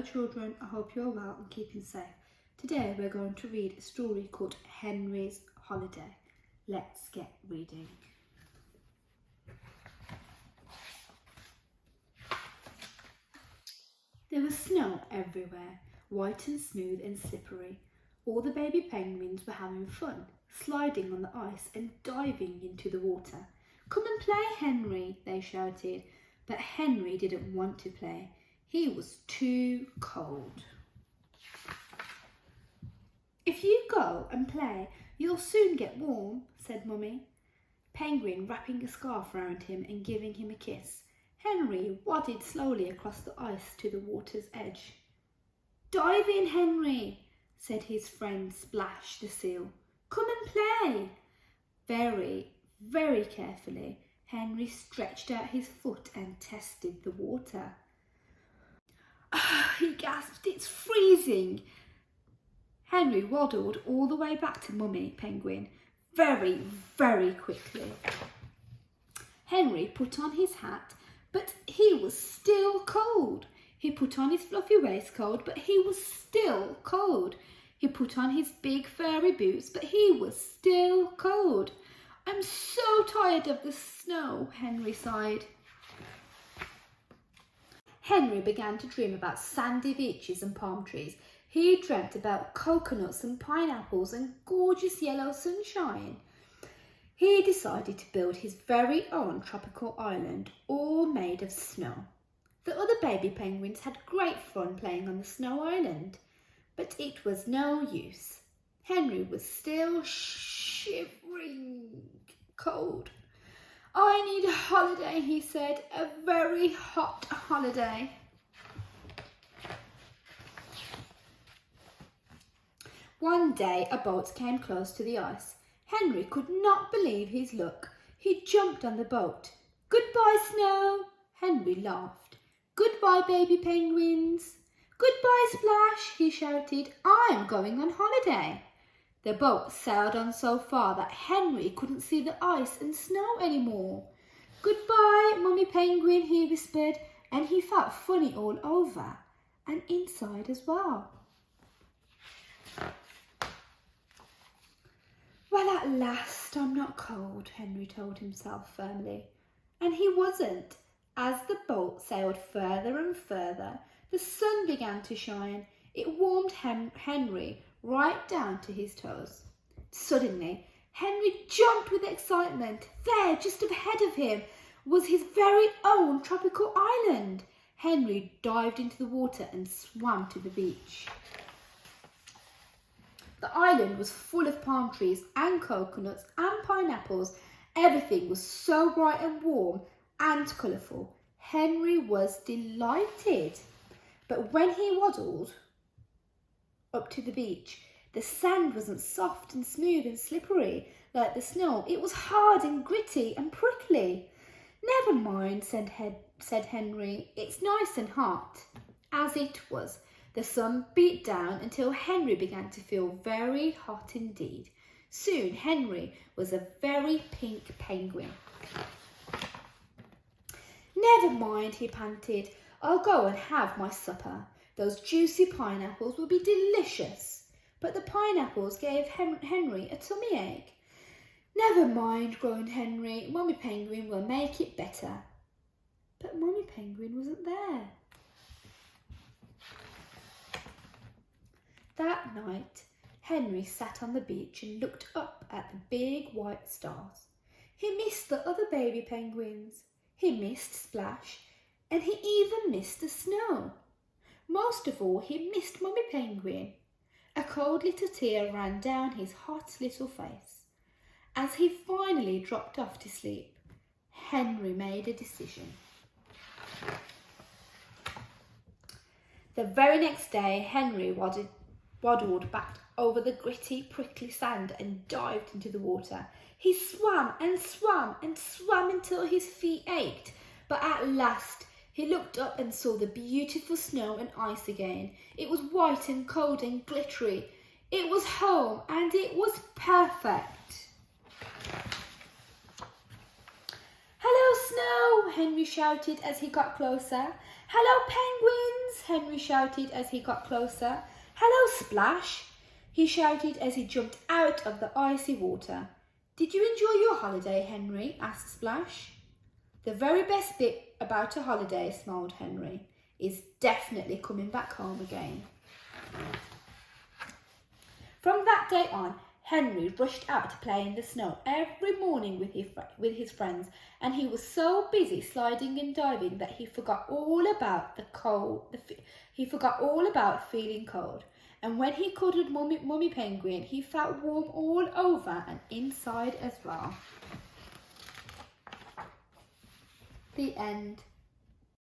children, I hope you're well and keeping safe. Today we're going to read a story called Henry's Holiday. Let's get reading. There was snow everywhere, white and smooth and slippery. All the baby penguins were having fun, sliding on the ice and diving into the water. "Come and play, Henry," they shouted. But Henry didn't want to play. He was too cold. "If you go and play, you'll soon get warm," said Mummy Penguin, wrapping a scarf round him and giving him a kiss. Henry waddled slowly across the ice to the water's edge. "Dive in, Henry," said his friend Splash the seal. "Come and play." Very, very carefully, Henry stretched out his foot and tested the water. He gasped, "It's freezing." Henry waddled all the way back to Mummy Penguin very, very quickly. Henry put on his hat, but he was still cold. He put on his fluffy waistcoat, but he was still cold. He put on his big furry boots, but he was still cold. "I'm so tired of the snow," Henry sighed. Henry began to dream about sandy beaches and palm trees. He dreamt about coconuts and pineapples and gorgeous yellow sunshine. He decided to build his very own tropical island, all made of snow. The other baby penguins had great fun playing on the snow island, but it was no use. Henry was still shivering cold. "I need a holiday," he said, "a very hot holiday." One day a boat came close to the ice. Henry could not believe his luck. He jumped on the boat. "Goodbye, snow," Henry laughed. "Goodbye, baby penguins." "Goodbye, Splash," he shouted. "I'm going on holiday." The boat sailed on so far that Henry couldn't see the ice and snow anymore. "Goodbye, Mummy Penguin," he whispered, and he felt funny all over and inside as well. "Well, at last I'm not cold," Henry told himself firmly. And he wasn't. As the boat sailed further and further, the sun began to shine. It warmed Henry right down to his toes. Suddenly, Henry jumped with excitement. There, just ahead of him, was his very own tropical island. Henry dived into the water and swam to the beach. The island was full of palm trees and coconuts and pineapples. Everything was so bright and warm and colourful. Henry was delighted. But when he waddled up to the beach, the sand wasn't soft and smooth and slippery like the snow. It was hard and gritty and prickly. "Never mind," said Henry. "It's nice and hot." As it was, the sun beat down until Henry began to feel very hot indeed. Soon Henry was a very pink penguin. "Never mind," he panted. "I'll go and have my supper. Those juicy pineapples will be delicious." But the pineapples gave Henry a tummy ache. "Never mind," groaned Henry. "Mummy Penguin will make it better." But Mummy Penguin wasn't there. That night, Henry sat on the beach and looked up at the big white stars. He missed the other baby penguins. He missed Splash, and he even missed the snow. Most of all, he missed Mummy Penguin. A cold little tear ran down his hot little face. As he finally dropped off to sleep, Henry made a decision. The very next day, Henry waddled back over the gritty, prickly sand and dived into the water. He swam and swam and swam until his feet ached. But at last, he looked up and saw the beautiful snow and ice again. It was white and cold and glittery. It was home, and it was perfect. "Hello, snow," Henry shouted as he got closer. "Hello, penguins." Henry shouted as he got closer. Hello, Splash, he shouted as he jumped out of the icy water. Did you enjoy your holiday, Henry? Asked Splash. The very best bit about a holiday, smiled Henry, is definitely coming back home again. From that day on, Henry rushed out to play in the snow every morning with his friends, and he was so busy sliding and diving that he forgot all about the cold. He forgot all about feeling cold. And when he cuddled Mummy Penguin, he felt warm all over and inside as well. The end.